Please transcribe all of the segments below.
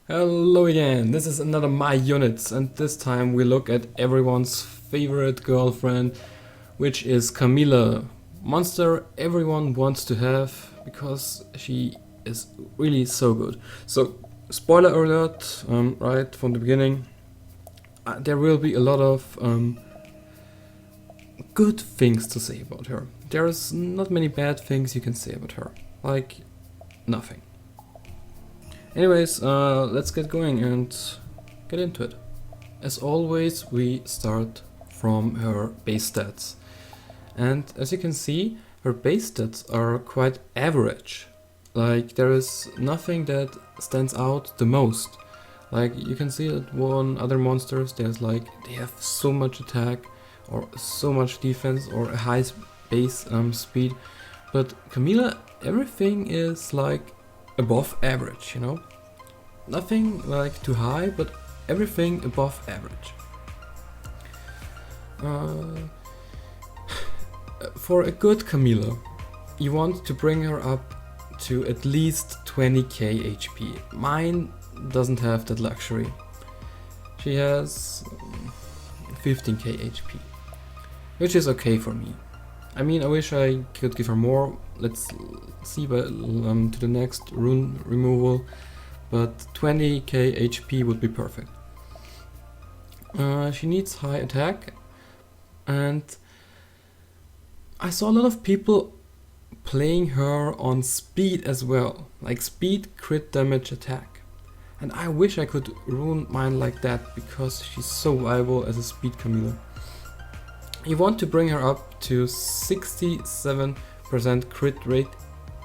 Hello again, this is another My Units, and this time we look at everyone's favorite girlfriend, which is Camilla. Monster everyone wants to have because she is really so good. So, spoiler alert, right from the beginning, there will be a lot of good things to say about her. There's not many bad things you can say about her, like nothing. Anyways, let's get going and get into it. As always, we start from her base stats. And as you can see, her base stats are quite average. Like, there is nothing that stands out the most. Like, you can see that one other monsters, there's like, they have so much attack, or so much defense, or a high base speed. But Camilla, everything is like above average, you know? Nothing like too high, but everything above average. For a good Camilla, you want to bring her up to at least 20k HP. Mine doesn't have that luxury. She has 15k HP, which is okay for me. I mean, I wish I could give her more. Let's see to the next rune removal, but 20k HP would be perfect. She needs high attack, and I saw a lot of people playing her on speed as well, like speed, crit damage, attack. And I wish I could rune mine like that because she's so viable as a speed Camilla. You want to bring her up to 67% crit rate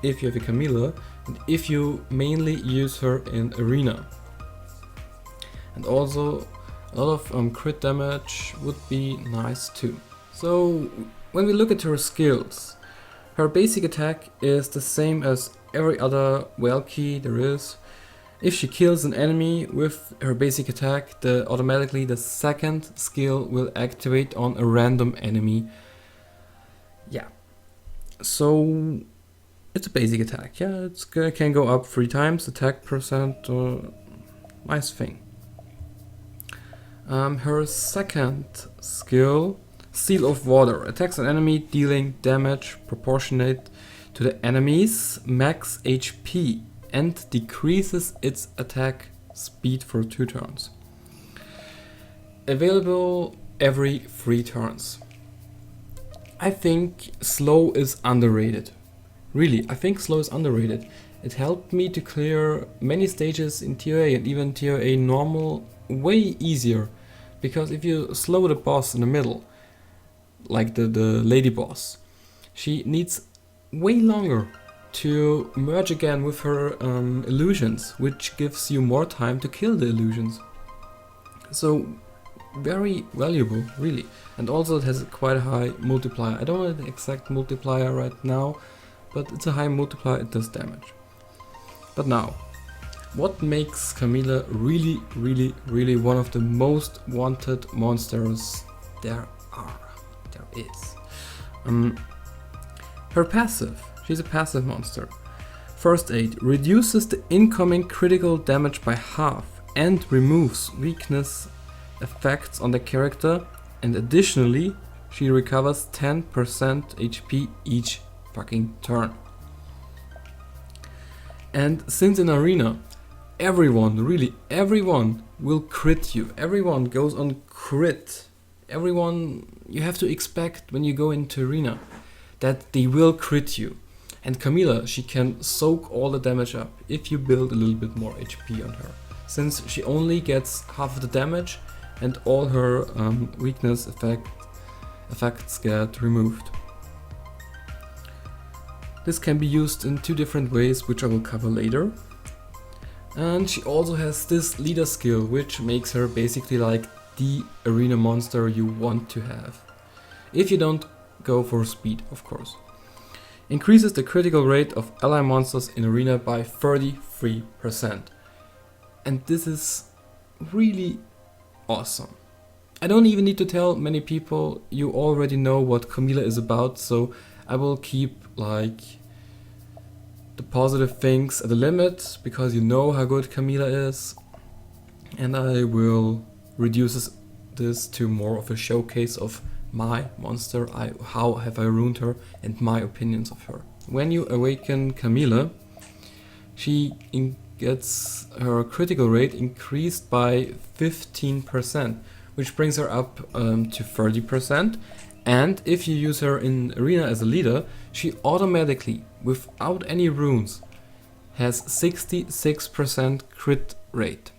if you have a Camilla, and if you mainly use her in arena. And also a lot of crit damage would be nice too. So when we look at her skills, her basic attack is the same as every other well key there is. If she kills an enemy with her basic attack, automatically the second skill will activate on a random enemy. Yeah. So it's a basic attack. Yeah, it can go up 3 times attack percent. Nice thing. Her second skill, Seal of Water, attacks an enemy dealing damage proportionate to the enemy's max HP and decreases its attack speed for 2 turns. Available every 3 turns. I think slow is underrated. Really, I think slow is underrated. It helped me to clear many stages in TOA and even TOA normal way easier. Because if you slow the boss in the middle, like the lady boss, she needs way longer to merge again with her illusions, which gives you more time to kill the illusions. So very valuable, really. And also it has quite a high multiplier. I don't know the exact multiplier right now, but it's a high multiplier, it does damage. But now, what makes Camilla really one of the most wanted monsters there is? Her passive. She's a passive monster. First Aid reduces the incoming critical damage by half and removes weakness effects on the character, and additionally she recovers 10% HP each fucking turn. And since in arena everyone, really everyone will crit you, everyone goes on crit, everyone, you have to expect when you go into arena that they will crit you. And Camilla, she can soak all the damage up if you build a little bit more HP on her, since she only gets half of the damage and all her weakness effects get removed. This can be used in 2 different ways, which I will cover later. And she also has this leader skill, which makes her basically like the arena monster you want to have. If you don't go for speed, of course. Increases the critical rate of ally monsters in arena by 33%. And this is really awesome. I don't even need to tell many people, you already know what Camilla is about, so I will keep like the positive things at the limit, because you know how good Camilla is. and I will reduce this to more of a showcase of my monster, how have I ruined her, and my opinions of her. When you awaken Camilla, she gets her critical rate increased by 15%, which brings her up to 30%. And if you use her in arena as a leader, she automatically, without any runes, has 66% crit rate.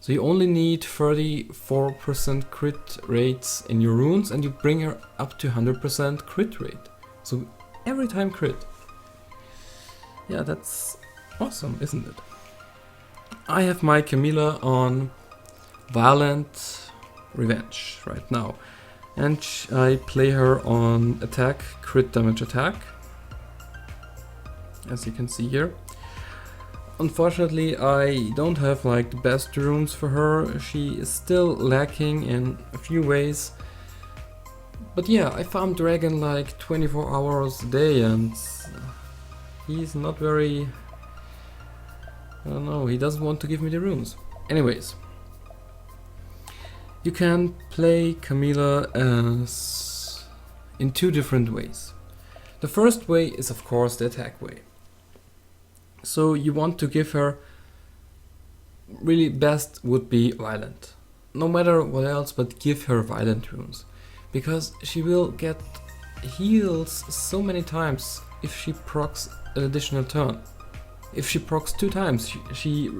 So you only need 34% crit rates in your runes, and you bring her up to 100% crit rate. So every time crit. Yeah, that's awesome, isn't it? I have my Camilla on Violent Revenge right now. And I play her on attack, crit damage attack, as you can see here. Unfortunately, I don't have like the best runes for her. She is still lacking in a few ways. But yeah, I farm Dragon like 24 hours a day, and he's not very... I don't know, he doesn't want to give me the runes. Anyways, you can play Camilla as in two different ways. The first way is of course the attack way. So you want to give her, really best would be violent. No matter what else, but give her violent runes. Because she will get heals so many times if she procs an additional turn. If she procs 2 times, she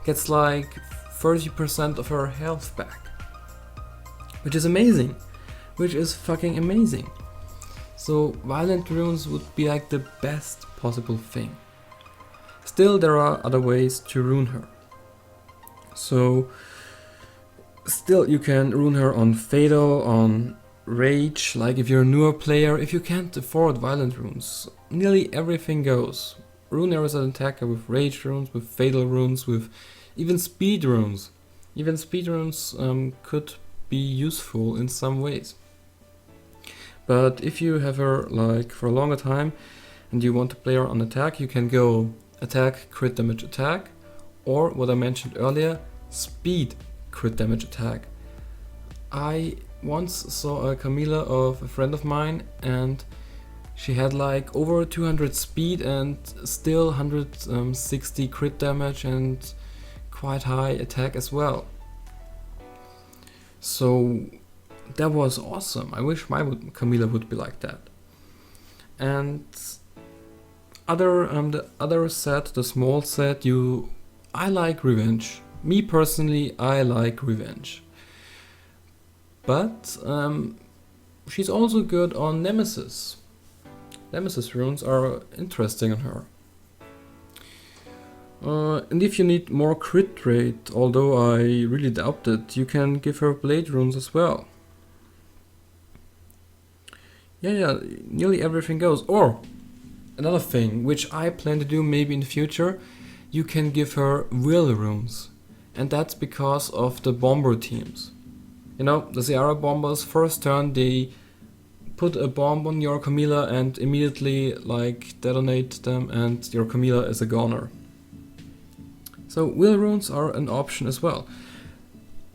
gets like 30% of her health back. Which is amazing. Which is fucking amazing. So violent runes would be like the best possible thing. Still, there are other ways to rune her. So still you can rune her on Fatal, on Rage, like if you're a newer player, if you can't afford violent runes, nearly everything goes. Rune her as an attacker with Rage runes, with Fatal runes, with even Speed runes. Even Speed runes could be useful in some ways. But if you have her like for a longer time and you want to play her on attack, you can go attack, crit damage attack, or what I mentioned earlier, speed crit damage attack. I once saw a Camilla of a friend of mine, and she had like over 200 speed and still 160 crit damage and quite high attack as well. So that was awesome. I wish my Camilla would be like that. And the other set, the small set, I like Revenge. Me personally, I like Revenge. But she's also good on Nemesis. Nemesis runes are interesting on her. And if you need more crit rate, although I really doubt it, you can give her blade runes as well. Yeah, nearly everything goes. Or, another thing, which I plan to do maybe in the future, you can give her will runes. And that's because of the bomber teams. You know, the Sierra bombers, first turn they put a bomb on your Camilla and immediately like detonate them, and your Camilla is a goner. So will runes are an option as well.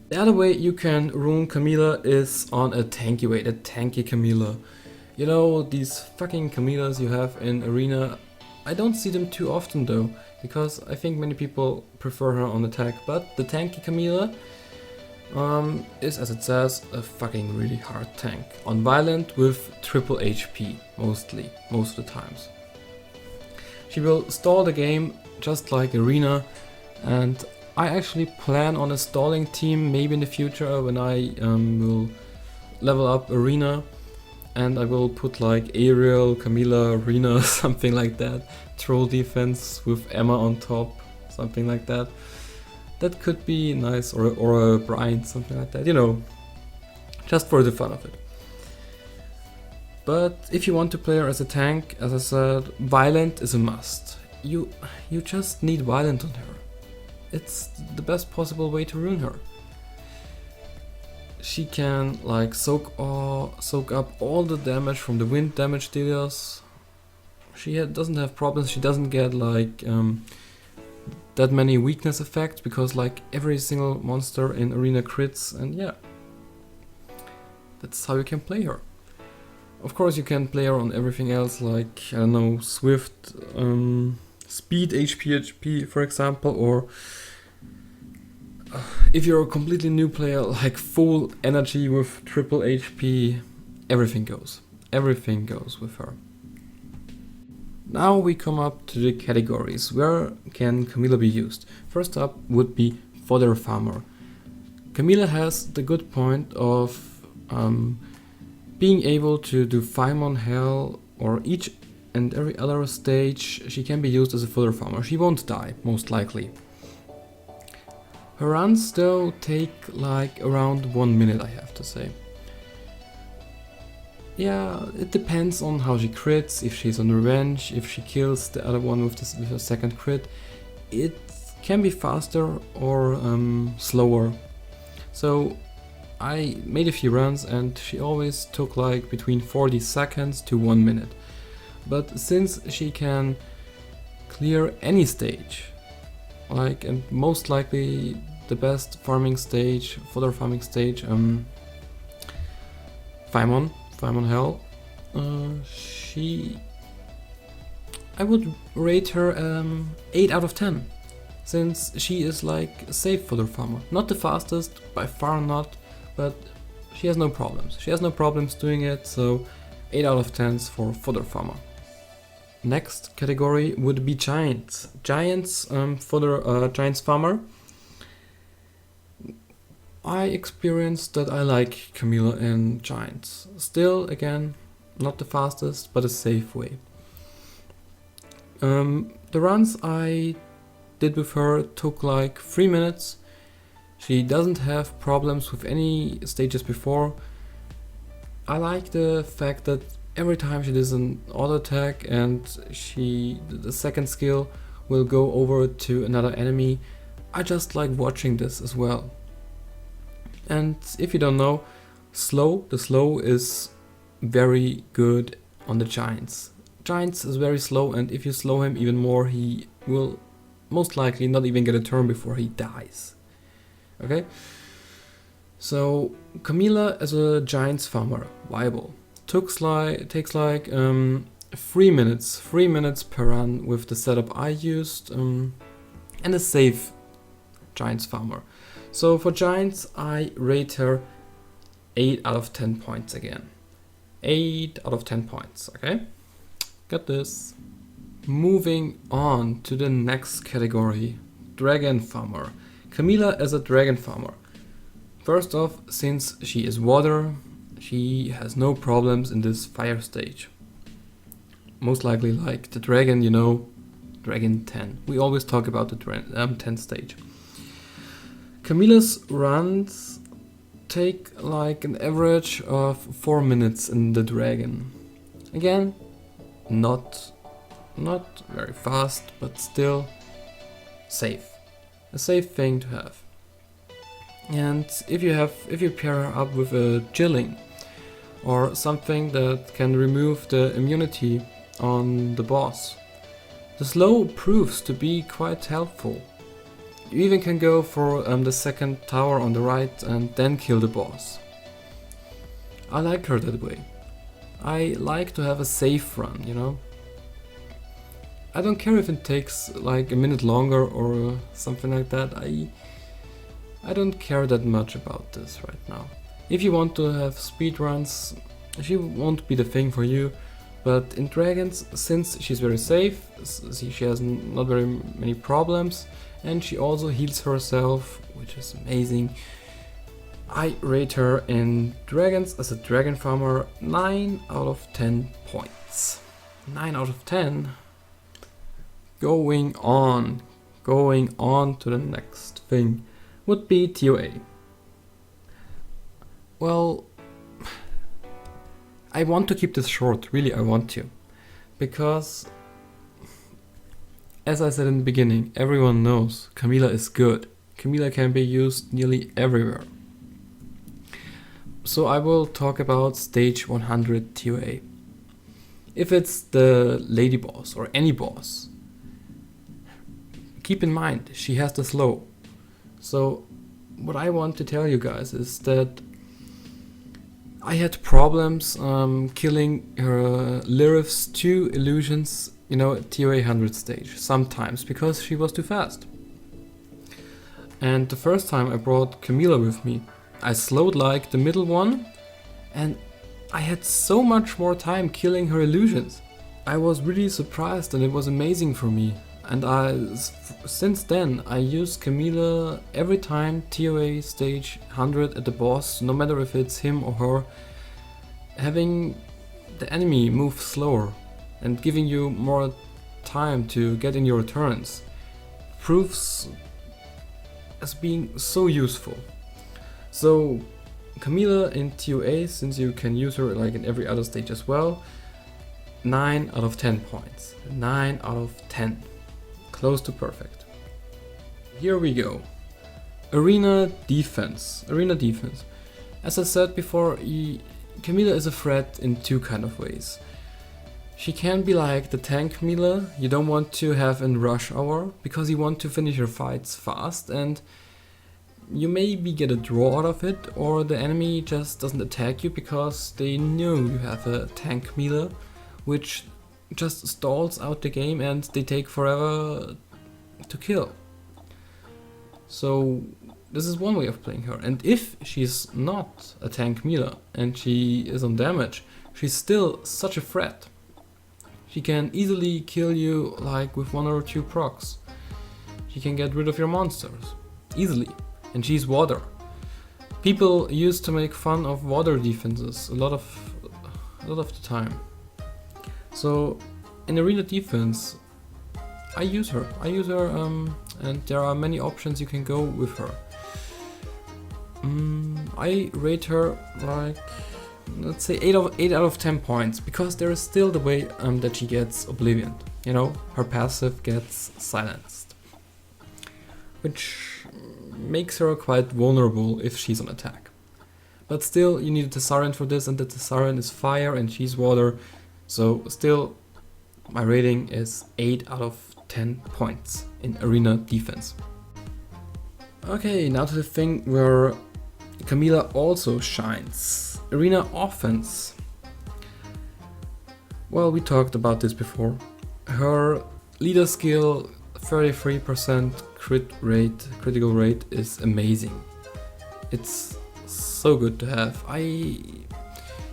The other way you can rune Camilla is on a tanky way, a tanky Camilla. You know, these fucking Camillas you have in arena, I don't see them too often though, because I think many people prefer her on attack, but the tanky Camilla is, as it says, a fucking really hard tank. On violent with triple HP, most of the times. She will stall the game just like arena, and I actually plan on a stalling team maybe in the future when I will level up arena, and I will put like Ariel, Camilla, arena, something like that. Troll defense with Emma on top, something like that. That could be nice, or a Brian, something like that, you know, just for the fun of it. But if you want to play her as a tank, as I said, violent is a must. You just need violent on her. It's the best possible way to ruin her. She can like soak up all the damage from the wind damage dealers. She doesn't have problems. She doesn't get like that many weakness effects, because like every single monster in arena crits, and yeah, that's how you can play her. Of course, you can play her on everything else, like, I don't know, Swift, Speed, HP, for example, or if you're a completely new player, like full energy with triple HP, everything goes. Everything goes with her. Now we come up to the categories. Where can Camilla be used? First up would be fodder farmer. Camilla has the good point of being able to do Faimon Hell or each and every other stage. She can be used as a fodder farmer. She won't die, most likely. Her runs though take like around 1 minute, I have to say. Yeah, it depends on how she crits, if she's on revenge, if she kills the other one with a second crit. It can be faster or slower. So I made a few runs and she always took like between 40 seconds to 1 minute. But since she can clear any stage, like, and most likely the best farming stage, fodder farming stage, Faimon Hell, I would rate her 8 out of 10, since she is like a safe fodder farmer. Not the fastest, by far not, but she has no problems. She has no problems doing it, so 8 out of 10s for fodder farmer. Next category would be giants. Giants farmer. I experienced that I like Camilla in giants. Still, again, not the fastest, but a safe way. The runs I did with her took like 3 minutes. She doesn't have problems with any stages before. I like the fact that every time she does an auto attack and the second skill will go over to another enemy, I just like watching this as well. And if you don't know, the slow is very good on the giants. Giants is very slow, and if you slow him even more, he will most likely not even get a turn before he dies. Okay? So Camilla as a giants farmer, viable. Takes like 3 minutes per run with the setup I used, and a safe giants farmer. So for giants, I rate her 8 out of 10 points again. 8 out of 10 points, okay? Got this. Moving on to the next category, dragon farmer. Camilla as a dragon farmer. First off, since she is water, she has no problems in this fire stage. Most likely like the dragon, you know, dragon 10. We always talk about the 10 stage. Camilla's runs take like an average of 4 minutes in the dragon. Again, not very fast, but still safe. A safe thing to have. And if you pair her up with a chilling or something that can remove the immunity on the boss, the slow proves to be quite helpful. You even can go for the second tower on the right and then kill the boss. I like her that way. I like to have a safe run, you know. I don't care if it takes like a minute longer or something like that. I don't care that much about this right now. If you want to have speed runs, she won't be the thing for you. But in dragons, since she's very safe, she has not very many problems, and she also heals herself, which is amazing. I rate her in dragons as a dragon farmer 9 out of 10 points. 9 out of 10. Going on to the next thing would be TOA. Well, I want to keep this short, really I want to. Because, as I said in the beginning, everyone knows Camilla is good. Camilla can be used nearly everywhere. So I will talk about stage 100 TOA. If it's the lady boss or any boss, keep in mind, she has the slow. So what I want to tell you guys is that I had problems killing her Lirith's 2 illusions, at TOA 100 stage, sometimes, because she was too fast. And the first time I brought Camilla with me, I slowed like the middle one, and I had so much more time killing her illusions. I was really surprised and it was amazing for me. And since then I use Camilla every time TOA stage 100 at the boss, no matter if it's him or her. Having the enemy move slower and giving you more time to get in your turns proves as being so useful. So Camilla in TOA, since you can use her like in every other stage as well, 9 out of 10 points. 9 out of 10. Close to perfect. Here we go. Arena defense. Arena defense. As I said before, Camilla is a threat in 2 kind of ways. She can be like the tank Camilla you don't want to have in rush hour, because you want to finish your fights fast and you maybe get a draw out of it, or the enemy just doesn't attack you because they know you have a tank Camilla, which just stalls out the game and they take forever to kill. So this is one way of playing her. And if she's not a tank Camilla and she is on damage, she's still such a threat. She can easily kill you like with 1 or 2 procs. She can get rid of your monsters easily. And she's water. People used to make fun of water defenses a lot of the time. So in arena defense, I use her, and there are many options you can go with her. I rate her like, let's say 8 out of 10 points, because there is still the way that she gets Oblivion. Her passive gets silenced, which makes her quite vulnerable if she's on attack. But still, you need a Tessarian for this, and the Tessarian is fire and she's water. So still, my rating is 8 out of 10 points in arena defense. Okay, now to the thing where Camilla also shines. Arena offense. Well, we talked about this before. Her leader skill, 33% critical rate is amazing. It's so good to have.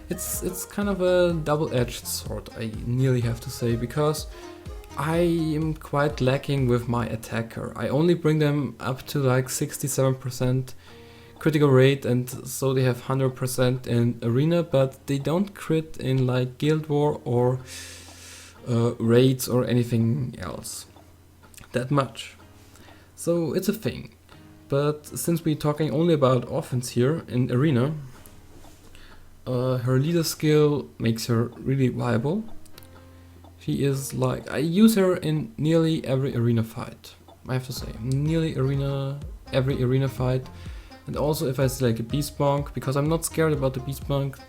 It's kind of a double-edged sword, I nearly have to say, because I am quite lacking with my attacker. I only bring them up to like 67% critical rate, and so they have 100% in arena, but they don't crit in like Guild War or raids or anything else that much. So it's a thing. But since we're talking only about offense here in arena, her leader skill makes her really viable. She is like, I use her in nearly every arena fight, I have to say. Every arena fight. And also if I select a Beast Bonk, because I'm not scared about the Beast Bonk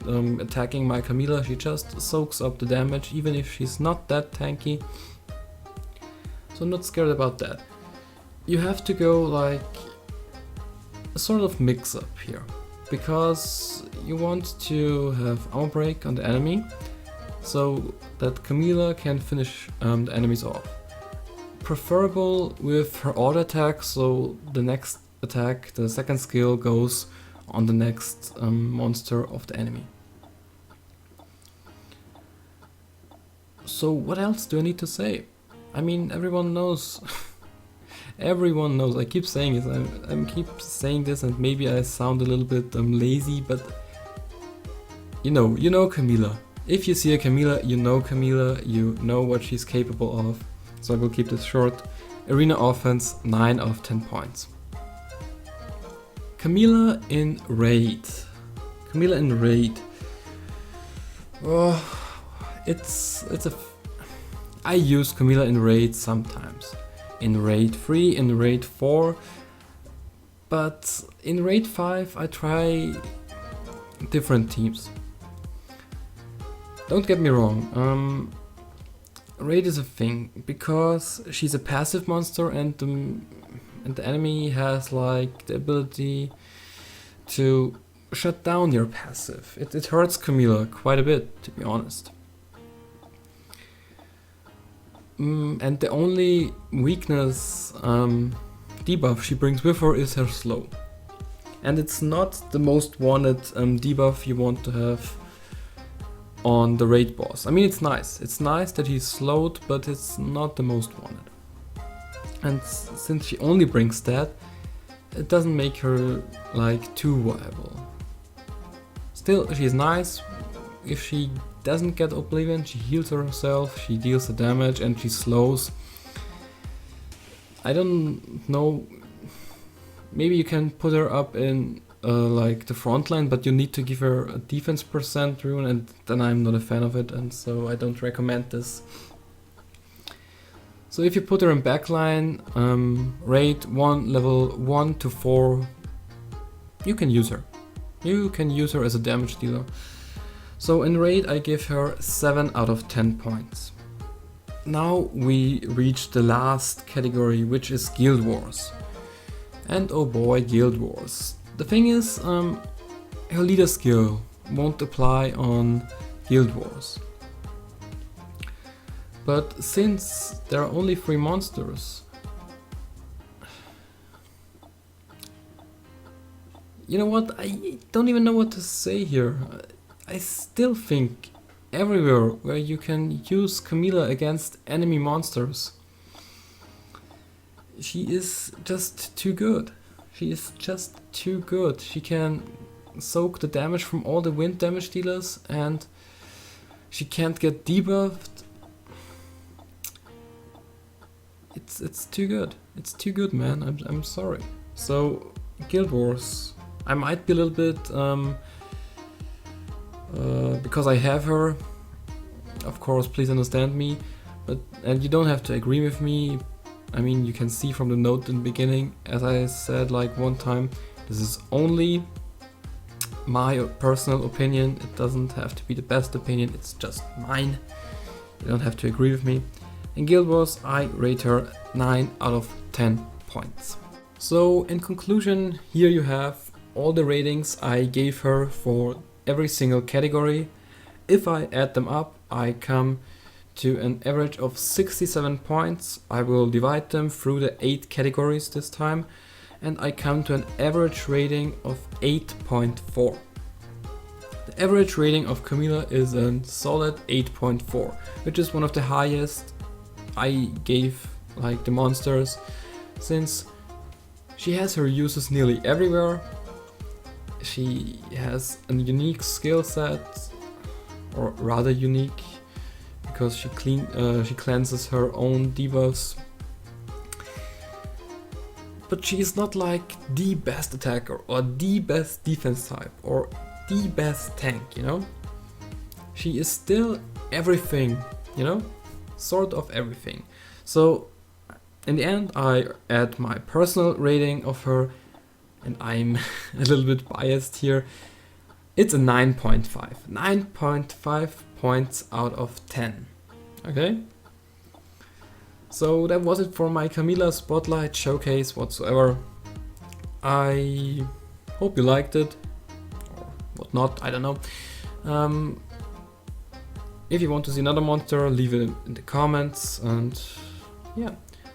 attacking my Camilla, she just soaks up the damage even if she's not that tanky. So I'm not scared about that. You have to go like a sort of mix up here, because you want to have armor break on the enemy so that Camilla can finish the enemies off. Preferable with her auto attack, so the next attack, the second skill, goes on the next monster of the enemy. So what else do I need to say? I mean, everyone knows. Everyone knows. I keep saying it. I keep saying this, and maybe I sound a little bit lazy, but you know Camilla. If you see a Camilla, you know what she's capable of. So I will keep this short. Arena offense, 9 out of 10 points. Camilla in raid. Oh, I use Camilla in raid sometimes. In raid 3, in raid 4, but in raid 5 I try different teams. Don't get me wrong, Raid is a thing because she's a passive monster, and the enemy has like the ability to shut down your passive. It hurts Camilla quite a bit, to be honest. And the only weakness debuff she brings with her is her slow. And it's not the most wanted debuff you want to have on the raid boss. I mean, it's nice. It's nice that he's slowed, but it's not the most wanted. And since she only brings that, it doesn't make her like too viable. Still, she's nice. If she doesn't get Oblivion, she heals herself, she deals the damage, and she slows. I don't know, maybe you can put her up in like the front line, but you need to give her a defense percent rune, and then I'm not a fan of it, and so I don't recommend this. So if you put her in backline, raid 1 level 1 to 4, you can use her. You can use her as a damage dealer. So in raid I give her 7 out of 10 points. Now we reach the last category, which is Guild Wars. And oh boy, Guild Wars. The thing is, her leader skill won't apply on Guild Wars. But since there are only 3 monsters, you know what, I don't even know what to say here. I still think everywhere where you can use Camilla against enemy monsters, she is just too good. She is just too good. She can soak the damage from all the wind damage dealers, and she can't get debuffed. It's too good. It's too good, man. I'm sorry. So Guild Wars, I might be a little bit because I have her. Of course, please understand me, and you don't have to agree with me. I mean, you can see from the note in the beginning, as I said like one time, this is only my personal opinion. It doesn't have to be the best opinion, it's just mine. You don't have to agree with me. In Guild Wars, I rate her 9 out of 10 points. So in conclusion, here you have all the ratings I gave her for every single category. If I add them up, I come to an average of 67 points. I will divide them through the 8 categories this time, and I come to an average rating of 8.4. The average rating of Camilla is a solid 8.4, which is one of the highest I gave like the monsters, since she has her uses nearly everywhere. She has a unique skill set, or rather unique, because she cleanses her own debuffs. But she is not like the best attacker or the best defense type or the best tank, you know? She is still everything, you know? Sort of everything. So in the end I add my personal rating of her, and I'm a little bit biased here. It's a 9.5. 9.5 points out of 10. Okay? So that was it for my Camilla Spotlight Showcase whatsoever. I hope you liked it, or whatnot, I don't know. If you want to see another monster, leave it in the comments, and yeah,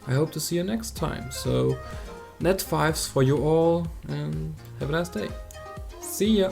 I hope to see you next time. So net 5s for you all, and have a nice day. See ya!